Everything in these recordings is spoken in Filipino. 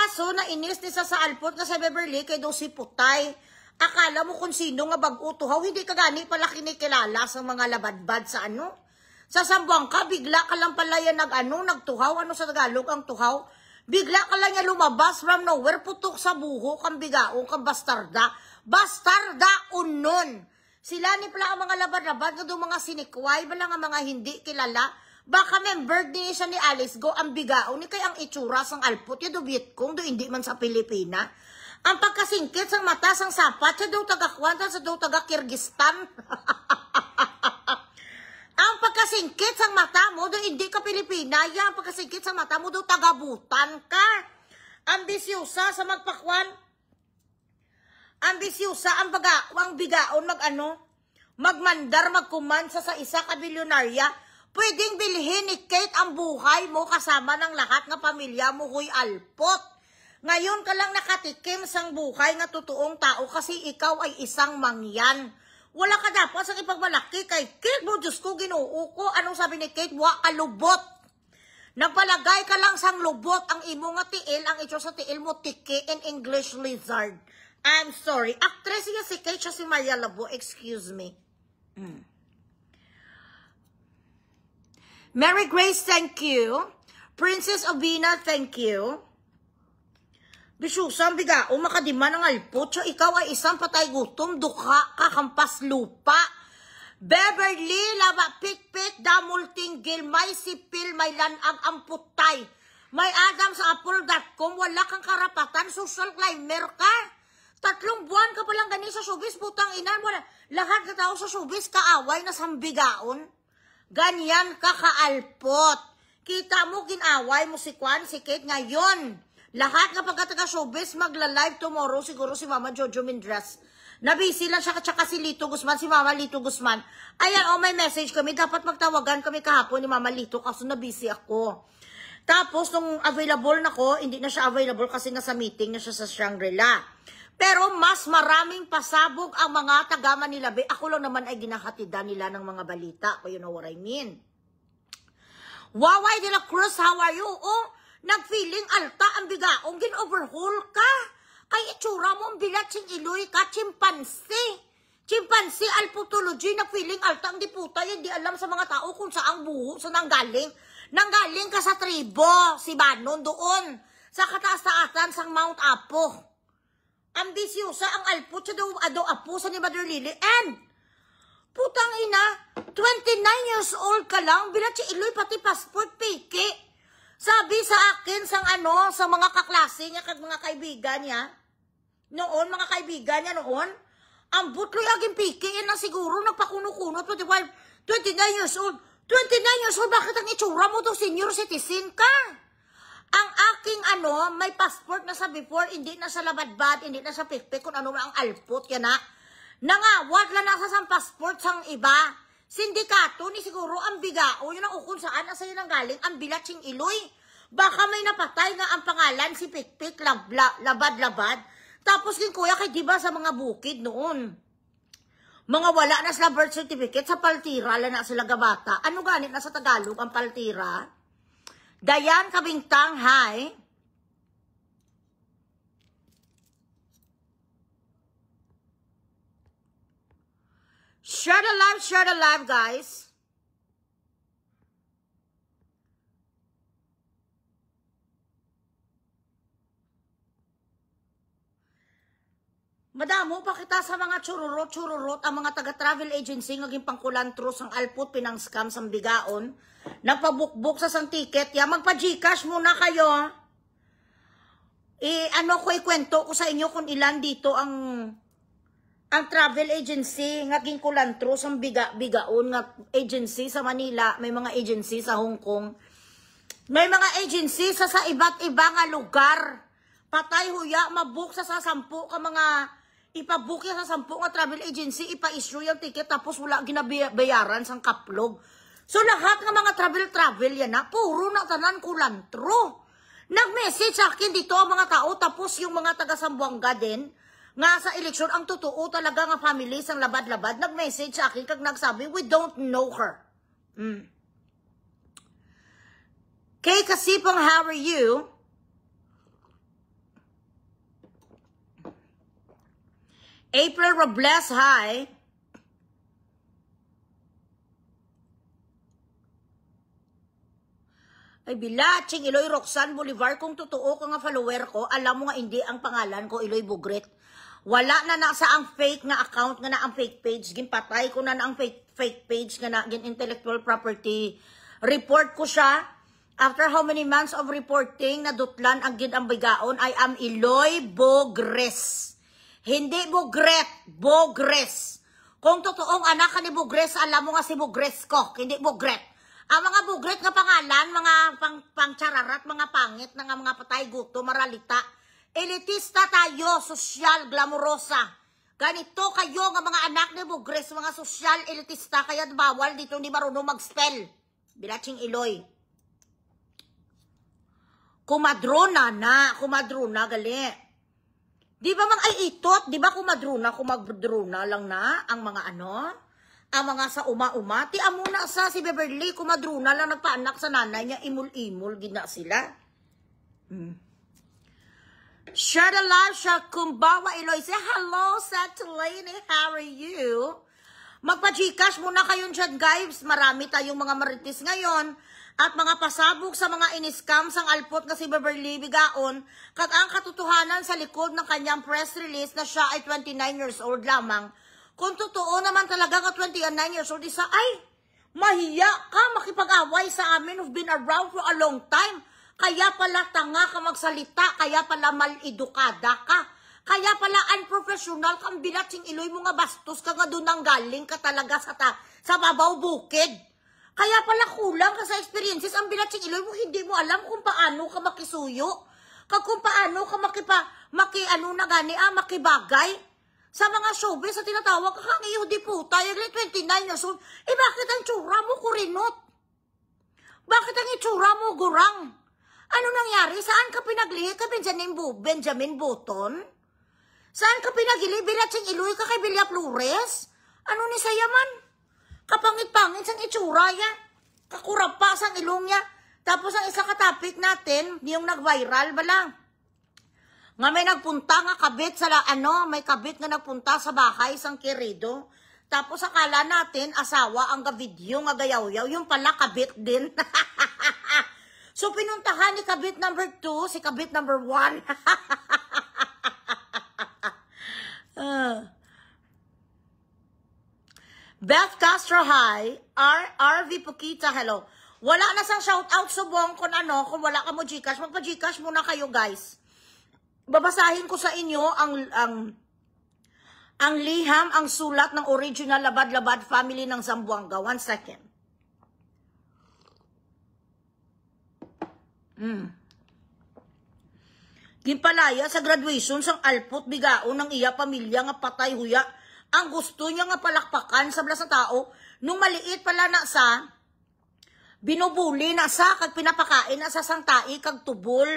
Kaso, nainis ni sa alpot na sa Beverly kay daw si Putay. Akala mo kung sino nga bag-utuhaw, hindi ka gani pala kinikilala sa mga labadbad sa ano? Sa Sambuanga, bigla ka lang pala yan nagtuhaw. Ano sa Tagalog ang tuhaw? Bigla ka lang yan lumabas from nowhere, putok sa buho, kang bigaong, kang bastarda. Bastarda unon. Sila ni pala ang mga labad-labad, nga doon mga sinikway, bala nga mga hindi kilala. Baka member din siya ni Alice Go, ang bigaong, ni kay ang itsura sang alpot, yung dubit kong, do hindi man sa Pilipina. Ang pagkasingkit sang mata sang sapat, siya daw taga-Kwantan, siya daw taga-Kyrgyzstan. Ang pagkasingkit sang mata mo, do hindi ka Pilipina, yan, pagkasingkit sang mata mo, do taga-Butan ka. Ambisyosa sa magpakwan. Ambisyosa ang bigaon magmandar, magkumansa sa isa ka bilyonarya. Pwedeng bilhin ni Kate ang buhay mo kasama ng lahat ng pamilya mo, huy alpot. Ngayon ka lang nakatikim sang buhay nga totoong tao kasi ikaw ay isang mangyan. Wala ka dapat sa ipagmalaki kay Kate mo, Diyos ko, Ginoo ko. Anong sabi ni Kate? Wa ka lubot. Nagpalagay ka lang sang lubot. Ang imo nga tiil, ang ito sa tiil mo, tiki in English lizard. I'm sorry. Actress niya si Kate, siya si Maria Labo. Excuse me. Mary Grace, thank you. Princess Obina, thank you. Bisyusang bigao, makadima ng alpot. So, ikaw ay isang patay gutom, duka, kakampas lupa. Beverly, laba, pik-pik, damulting gilmay, sipil, may lanag ang putay. May Adam sa apple.com, wala kang karapatan, social climber ka. 3 buwan ka palang gani sa showbiz, putang inan, wala. Lahat na tao sa showbiz, kaaway na sambigaon. Ganyan ka kaalpot. Kita mo, ginaway mo si Kwan, si Kate ngayon. Lahat nga pagkataga-showbiz, magla-live tomorrow, siguro si Mama Jojo Mindres. Nabisi lang siya, tsaka si Lito Guzman, si Mama Lito Guzman. Ayan, may message kami, dapat magtawagan kami kahapon ni Mama Lito, kaso nabisi ako. Tapos, nung available na ko, hindi na siya available kasi nasa meeting na siya sa Shangri-La. Pero mas maraming pasabog ang mga taga Manila Bay. Ako lang naman ay ginahatidan nila ng mga balita. You know what I mean? Waway de la Cruz, how are you? Oh, nag-feeling alta ang bigaong, gin-overhaul ka. Kay itsura mo ang bilat sing iloy ka, chimpansi. Chimpansi alputology, nag-feeling alta ang diputa, hindi alam sa mga tao kung saang buho, sa nanggaling. Nanggaling ka sa tribo, si Banon doon, sa kataas-taasan sang Mount Apo. Ambisyosa ang alput, siya daw apo sa ni Mother Lily, and putang ina, 29 years old ka lang, bilat si iloy, pati passport, piki. Sabi sa akin, sa mga kaklase niya, kag mga kaibigan niya, noon, mga kaibigan niya noon, ang butloy aging pikiin na siguro, nagpakuno-kuno, 29 years old. 29 years old, bakit ang itsura mo to, senior citizen ka? Ang aking may passport na sa before, hindi na sa labadbad, hindi na sa pikpik, kung ano ang alpot, yan na. Nangawad lang nasa sang passport sang iba. Sindikato ni siguro ang bigao, yun ang ukun saan, asa yun ang galing, ang bilat sing iloy. Baka may napatay nga ang pangalan, si pikpik, labad-labad. Tapos yung kuya, kay diba sa mga bukid noon. Mga wala na sila birth certificate, sa paltira, lang na sila gabata. Ano ganit na sa Tagalog ang paltira? Dayan Kabingtang, hi. Share the live, guys. Madamo pa kita sa mga chururot, ang mga taga-travel agency, ngaging pangkulantros ang alput, pinang-scam sa bigaon, nagpabukbuk sa sang ticket, magpa-Gcash muna kayo. Ikwento ko sa inyo kung ilan dito ang travel agency, ngaging kulantros ang bigaon, nga agency sa Manila, may mga agency sa Hong Kong, may mga agency sa iba't ibang lugar, patay huya, mabook sa 10 ka mga, ipabook yan sa 10 nga travel agency, ipa-issue yung ticket, tapos wala ginabayaran sang kaplog. So lahat ng mga travel yan na, puro na tanan kulantro. Nag-message sa akin dito ang mga tao, tapos yung mga taga Sambuanga din, nga sa eleksyon, ang totoo talaga nga family sang labad-labad, nag-message sa akin, kag nagsabi, we don't know her. Kay Kasipang, how are you? April Robles, hi. Ay, Bilaching, Iloy Roxanne Bolivar, kung totoo ka nga follower ko, alam mo nga hindi ang pangalan ko, Iloy Bugret. Wala na nasa ang fake na account, nga na ang fake page. Ginpatay ko na ang fake page, nga na intellectual property. Report ko siya. After how many months of reporting, nadutlan ang ginambigaon, I am Iloy Bogres. Hindi Bugret, Bogres. Kung totoong anak ka ni Bugres, alam mo nga si Bugres ko, hindi Bugret. Ang mga bugret nga pangalan, mga pangchararat, mga pangit na nga mga patay guto, maralita. Elitista tayo, sosyal, glamurosa. Ganito kayo nga mga anak ni Bugres, mga sosyal, elitista, kaya bawal dito hindi marunong mag-spell. Bilaching Iloy. Kumadrona na, gali. Di ba mga ay itot, di ba kumadrona lang na ang mga ano? Ang mga sa uma-uma, ti amuna sa si Beverly, kumadruna lang nagpaanak sa nanay niya, imul-imul, gina sila. Share the live, share kumbawa, Iloy. Say hello, Satalini, how are you? Magpa-Gcash muna kayo dyan, guys. Marami tayong mga marites ngayon. At mga pasabog sa mga iniskam sang alpot na si Beverly Bigaon, kat ang katotohanan sa likod ng kanyang press release na siya ay 29 years old lamang. Kung totoo naman talaga ka 29 years old, isa, ay, mahiya ka makipag-away sa amin who've been around for a long time. Kaya pala tanga ka magsalita, kaya pala mal-edukada ka, kaya pala unprofessional kang Bilaching Iloy mo nga bastos ka nga doon nang galing ka talaga sa babaw bukid. Kaya pala kulang ka sa experiences ang Bilaching Iloy mo, hindi mo alam kung paano ka makisuyo, kung paano ka makibagay. Sa mga showbiz, sa tinatawag ka kang iyo di puta, yung 29 years old, bakit ang tsura mo kurinot? Bakit ang itsura mo gurang? Ano nangyari? Saan ka pinaglihi ka, Benjamin Button? Saan ka pinaglihi? Bilaching Iloy ka kay Bilya Flores? Ano ni sayaman? Kapangit-pangit sang itsura ya. Kakurap pa sang ilong niya. Tapos ang isa ka-topic natin, yung nag-viral bala. Nga may nagpunta nga kabit sa may kabit nga nagpunta sa bahay sang Querido. Tapos akala natin asawa ang video nga gayaw-yaw, yung pala kabit din. So pinuntahan ni kabit number 2, si kabit number 1. Beth Castro, hi. RV Pukita, hello. Wala na sang shout out subong kung wala ka mo Gcash, magpa-Gcash muna kayo, guys. Babasahin ko sa inyo ang liham, ang sulat ng original Labad-Labad family ng Zamboanga. 1 second. Ginpalaya sa graduation sang alpot bigaon ng iya pamilya nga patay huya. Ang gusto niya nga palakpakan sa blas na tao, nung maliit pala na sa, binubuli na sa, kag pinapakain na sa sangtai, kag tubol.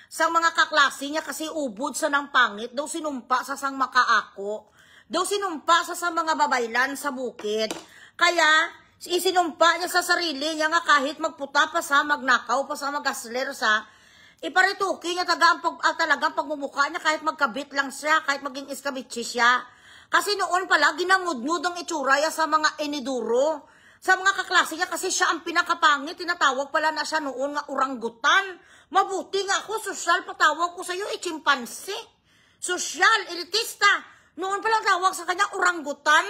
Sang mga kaklase niya kasi ubod sa nang pangit, daw sinumpa sa sang makaako, daw sinumpa sa mga babaylan sa bukid. Kaya, isinumpa niya sa sarili niya nga kahit magputa pa sa, magnakaw pa sa, magasler sa, iparituki niya talagang pagmumukha niya kahit magkabit lang siya, kahit maging iskabitsi siya. Kasi noon pala, ginangud-ngud ang itsura niya sa mga eniduro. Sa mga kaklase niya kasi siya ang pinakapangit, tinatawag pala na siya noon nga oranggutan. Mabuti nga ako, sosyal, patawag ko sa iyo, chimpanse. Sosyal, elitista. Noon palang tawag sa kanya, oranggutan.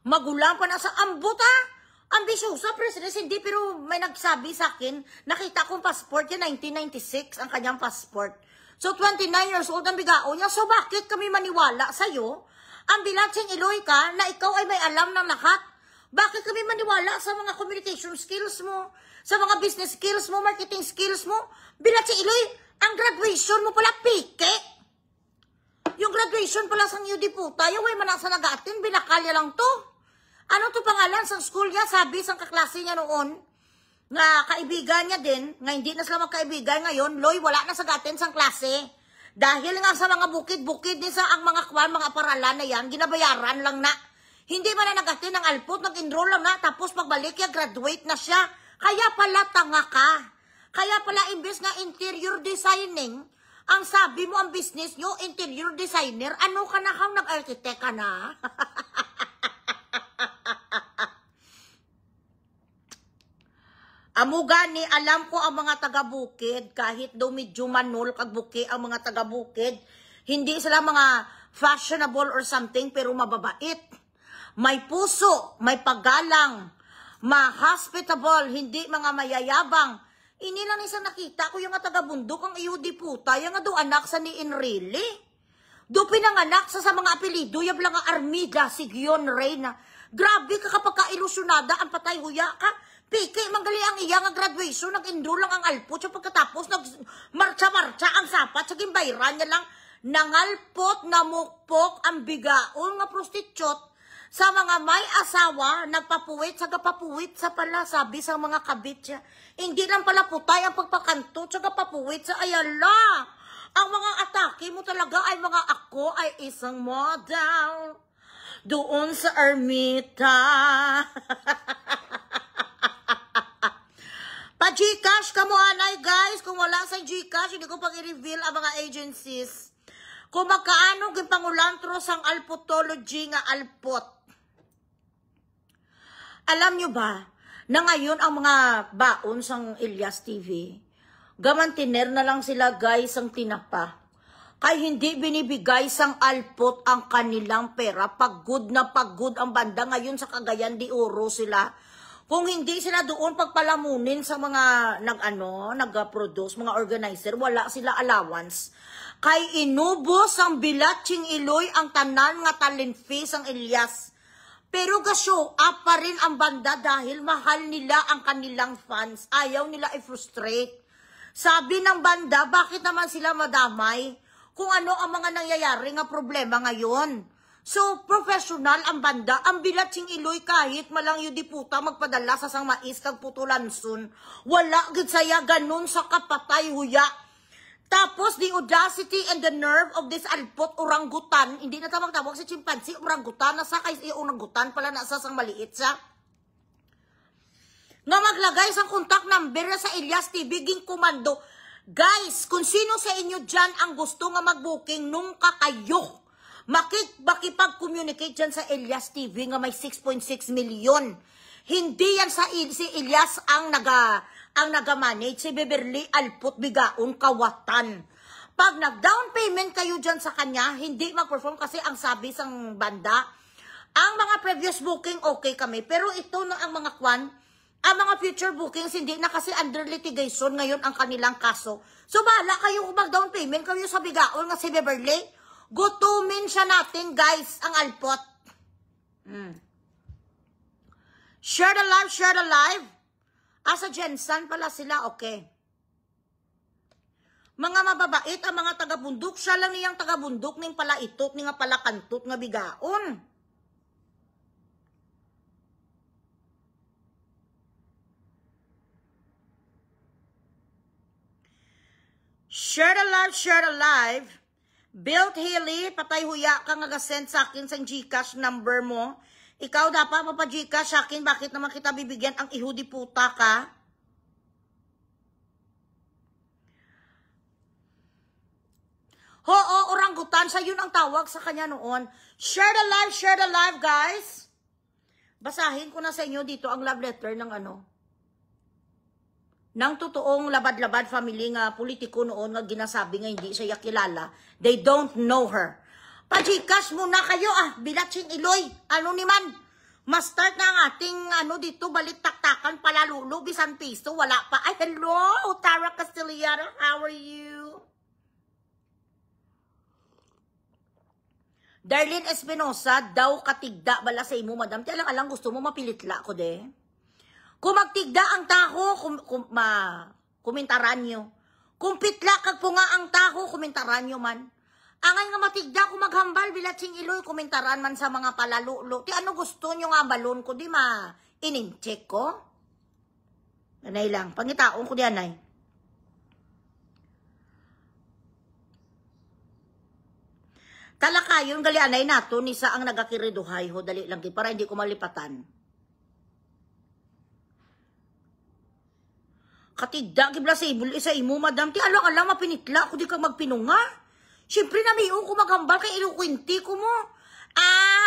Magulang pa na sa ambuta. Ambisyosa, President, hindi, pero may nagsabi sa akin, nakita kong passport niya, 1996, ang kanyang passport. So, 29 years old ang bigao niya. So, bakit kami maniwala sa'yo? Ang Bilaching Iloy ka, na ikaw ay may alam ng lahat. Bakit kami maniwala sa mga communication skills mo, sa mga business skills mo, marketing skills mo? Bilaching Iloy, ang graduation mo pala, pike. Yung graduation pala sa iyo di puta, yung way manasa nag-atin, binakalya lang to. Ano to pangalan sa school niya? Sabi sa kaklase niya noon, nga kaibigan niya din, nga hindi na sila magkaibigan ngayon, Loy, wala na sa gatin sang klase. Dahil nga sa mga bukid-bukid din sa ang mga kwan, mga paralan na yan, ginabayaran lang na. Hindi man na nagatin ng alpot, nag-enroll lang na, tapos pagbalik niya, graduate na siya. Kaya pala tanga ka. Kaya pala imbes nga interior designing, ang sabi mo ang business nyo, interior designer, ano ka na kang nag-architect ka na? Amo gani, alam ko ang mga taga-bukid, kahit daw medyo manol kagbuki ang mga taga-bukid, hindi sila mga fashionable or something, pero mababait. May puso, may paggalang, ma-hospitable, hindi mga mayayabang. Ini lang isang nakita ko yung taga-bundok, ang iyudi puta, yung do anak sa ni Enrile. Do pinanganak sa mga apelido, yung lang Armida, Sigyon, Reyna. Grabe ka kapag ka-ilusyonada, ang patay huya ka. Piki, manggali ang iya nga graduation, nag-enroll lang ang alpot, so pagkatapos, nag-marcha-marcha ang sapat, sa gimbayran niya lang, nangalpot, namukpok, ang bigaon nga prostitute, sa mga may asawa, nagpapuwit, sa gapapuwit, sa pala, sabi sa mga kabit siya, hindi lang pala putay ang pagpakanto, sa gapapuwit, sa ayala, ang mga atake mo talaga ay mga ako ay isang model, doon sa Ermita. Pa-Gcash ka mo, anay, guys. Kung wala sa Gcash, hindi ko pang i-reveal ang mga agencies. Kung magkaano gipangulantros ang alpotology nga alpot. Alam nyo ba, na ngayon ang mga baon sang Elias TV, gamantiner na lang sila, guys, ang tinapa. Kay hindi binibigay sang alpot ang kanilang pera. Pagod na pagod ang banda ngayon sa Cagayan de Oro sila. Kung hindi sila doon pagpalamunin sa mga nag-produce, mga organizer, wala sila allowance. Kay inubos ang bilatsing iloy ang tanan nga talent fees ang Elias. Pero gasyo, up pa rin ang banda dahil mahal nila ang kanilang fans. Ayaw nila i-frustrate. Sabi ng banda, bakit naman sila madamay? Kung ano ang mga nangyayari nga problema ngayon. So, professional ang banda, ang bilatsing iloy kahit malang yung diputa magpadala sa sang mais kag putulanson. Wala gid saya ganun sa kapatay huya. Tapos, the audacity and the nerve of this alpot orangutan, hindi na tawag si chimpanzee, orangutan, nasa kay orangutan pala nasa sang maliit siya. Nga maglagay sa contact number sa Elias TV, ging komando. Guys, kung sino sa inyo dyan ang gusto nga mag-booking nung kakayo, makipag-communicate dyan sa Elias TV nga may 6.6 million. Hindi yan si Elias ang naga-manage, si Beverly Alput Bigaon Kawatan. Pag nag-down payment kayo dyan sa kanya, hindi mag-perform kasi ang sabi sang banda, ang mga previous booking okay kami, pero ito na ang mga ang mga future bookings hindi na kasi under litigation ngayon ang kanilang kaso. So bahala kayo kung mag-down payment kayo sa Bigaon nga si Beverly. Gutumin siya natin, guys, ang alpot. Share the live, share the live. Asa Jensen pala sila, okay. Mga mababait ang mga taga-bundok. Siya lang niyang taga-bundok, ning pala itot, ning pala kantot nga Bigaon. Share the live, share the live. Built Hilly, patay huya ka nga send sa akin sa Gcash number mo. Ikaw dapat mapa-Gcash sa akin, bakit naman kita bibigyan ang ihudi puta ka? Oo, orangutan, sa yun ang tawag sa kanya noon. Share the live, guys. Basahin ko na sa inyo dito ang love letter ng ng totoong labad-labad family nga politiko noon nga ginasabi nga hindi siya kilala. They don't know her. Pa-Gcash muna kayo bilatsing iloy. Ano ni man? Ma-start na ang ating dito balik taktakan palalulo bisan piso wala pa. Ay hello, Tara Castillera, how are you? Darlene Espinosa, daw katigda bala sa imo, madam. Ti alang gusto mo mapilitla ko de. Kung magtigda ang taho, komentaran nyo. Kung pitla kag po nga ang taho, komentaran nyo man. Angay nga matigda kung maghambal, bilatsing iloy, komentaran man sa mga palalulo. Ti ano gusto nyo nga balon ko, di ma inincheck ko? Anay lang, pangitaon ko di anay. Talakayon, gali anay nato, nisa ang nagakiriduhay ho, dali lang, para hindi ko malipatan. Katida, gibla sa ibul, isa imo, madam. Ti alang-alang mapinitla, kung di ka magpinunga. Siyempre na may ko magambal kay ilukwinti ko mo.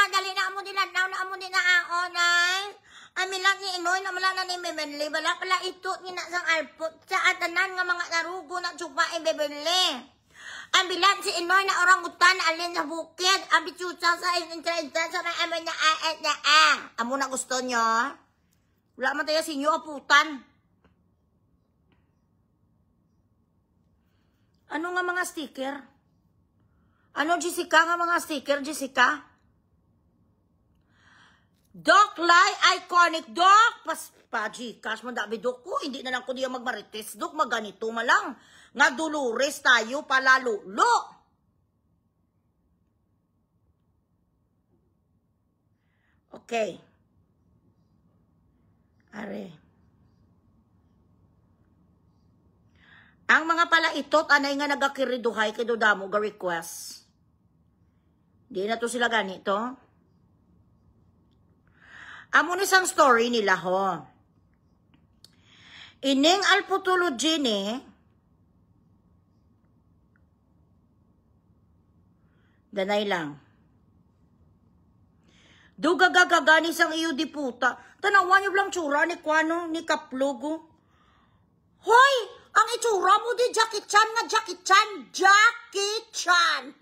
Dali na mo nila, na mo nila nay. Amilang ni Inoy, na mala na ni Bebenli. Bala pala ito, ninasang alpot. Sa atanan nga mga narugo na tsupa ay Bebenli. Ambilan si Inoy na orangutan, alin sa bukid. Abitsusa sa inintrensa sa may amin na aet na Amo na gusto nyo? Wala man tayo sinyo, aputan. Ano nga mga sticker? Ano, Jessica, nga mga sticker, Jessica? Doc Lai Iconic Doc. Gcash mo dabi Doc ko. Hindi na lang ko diya magmarites. Doc, maganito malang. Nga Dolores tayo palalulo. Okay. Are. Ang mga pala itot, anay nga nagakiriduhay kay Dodamo ga request. Di na to sila ganito. Amo ni sang story nila ho. Ining alputology ni danay lang. Dugagagagani sang iyo di puta. Tanawan niyo lang tsura ni Kwano, ni Kaplogo. Hoy! Ang itsura mo di Jackie Chan nga Jackie Chan. Jackie Chan!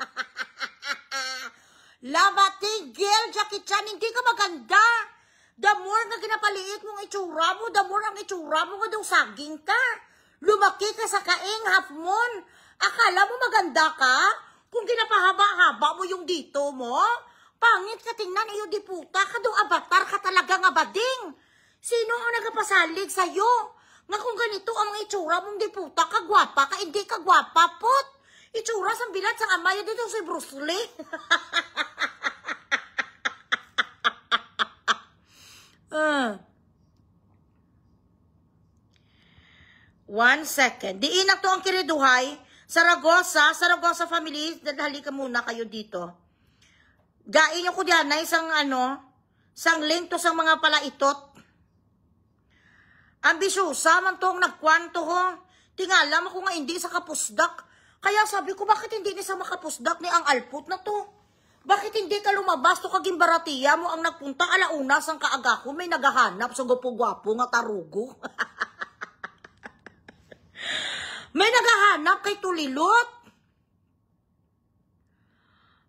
Labatigil, Jackie Chan, hindi ka maganda. The more nga ginapaliit mong itsura mo, the more ang itsura mo nga daw saging ka. Lumaki ka sa kaing half moon. Akala mo maganda ka? Kung ginapahaba-haba mo yung dito mo, pangit ka tingnan, iyo di puta ka daw avatar ka talaga nga bading. Sino ang nagapasalig sa'yo? Nga kung ganito ang itsura mong di puta, kagwapa ka, hindi kagwapa, pot. Itsura sang bilat sang amaya dito si Bruce Lee. One second. Diin na to ang kiriduhay. Saragosa family, dadali ka muna kayo dito. Gain nyo ko diyan na isang sang link to sang mga palaitot. Ambisyosa man tong nagkwanto ho. Tingala mo ko nga hindi sa kapusdak. Kaya sabi ko, bakit hindi ni sa makapusdak ni ang alput na to? Bakit hindi ka lumabas to kaging baratiya mo ang nagpunta alauna sang kaagako may nagahanap sa gwapo-gwapo nga tarugo? May nagahanap kay Tulilot.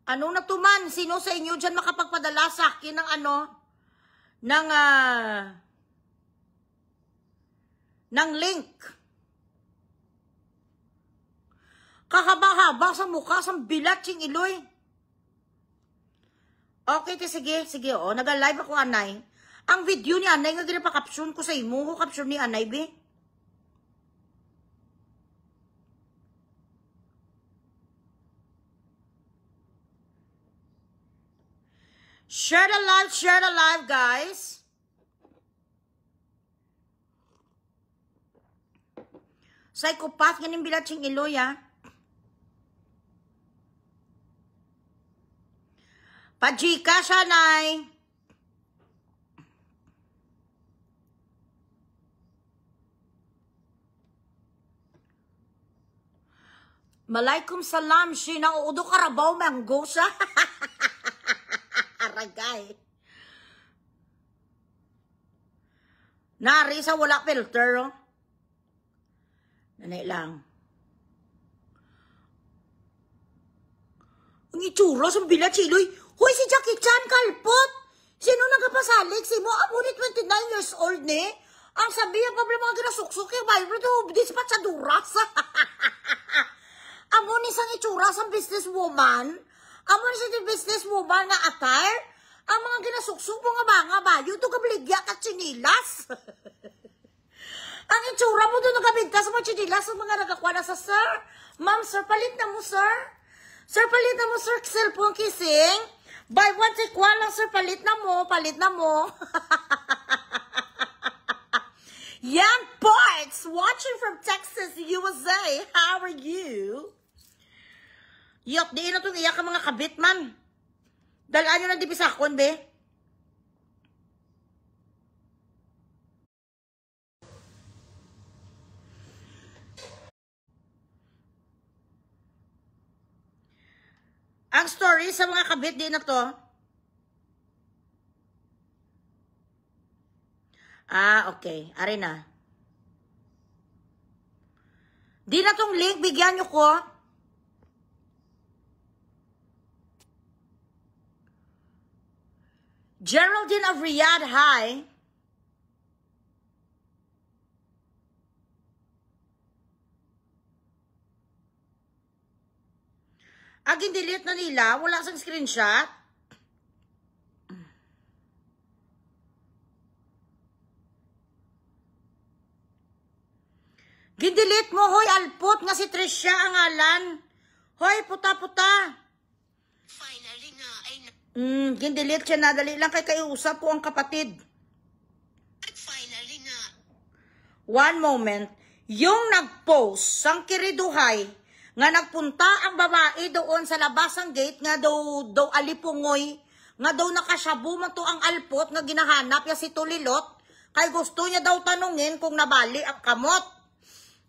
Ano na tuman? Sino sa inyo dyan makapagpadala sa akin ng ng link? Kahaba-haba sa mukha, sa bilat, ching iloy. Okay, sige, nag-live ako, anay. Ang video ni anay, nga ginapakapsyon ko sa imo, ko kapsyon ni anay, be. Share the live, guys. Psychopath, ganin bilat ching iloy, ha. Pajika siya, nay. Malaikum salam, Shina. Uudo karabaw, manggo siya. Aragay. Nari sa wala filter, oh. Nanay lang. Ang itsura sa bilat, siloy. Hoy, si Jackie Chan, kalpot! Sino nagkapasalig? Si mo, amo ni 29 years old ni? Ang sabi ang problema mga ginasuksok yung vibrate to dispatchaduras. Amo ni sang itsura sang businesswoman. Amo ni sa businesswoman nga attire. Ang mga ginasuksok mo nga bayo, ito kabligya at sinilas. Ang itsura mo doon nagabigta sa mga sinilas sa mga nagkakuha na sa sir. Ma'am, sir, palit na mo, sir. Sir, palit na mo, sir, cellphone kissing. Buy one, take one lang, sir. Palit na mo. Young Parts, watching from Texas, USA. How are you? Yok, di na itong iyak ang mga kabit, man. Dalaan nyo ng dibisakon, be. Ang story sa mga kabit di na to. Okay. Ari na. Di na tong link, bigyan nyo ko. Geraldine of Riyadh High. Delete na nila. Wala sang screenshot. Gindelete mo, hoy, alpot nga si Trisha ang ngalan. Hoy, puta-puta. Finally nga ay Gindelete siya na. Dali lang kay kaiusap po ang kapatid. finally nga. One moment. Yung nag-post sang kiriduhay nga nagpunta ang babae doon sa labas ng gate nga daw alipungoy nga daw nakasabu man to ang alpot nga ginahanap ya si Tulilot kay gusto niya daw tanungin kung nabali ang kamot.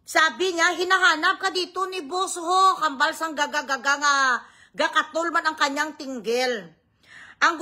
Sabi niya, hinahanap ka dito ni boss ho, kambal sang gagagaga nga gakatol man ang kanyang tinggil. Ang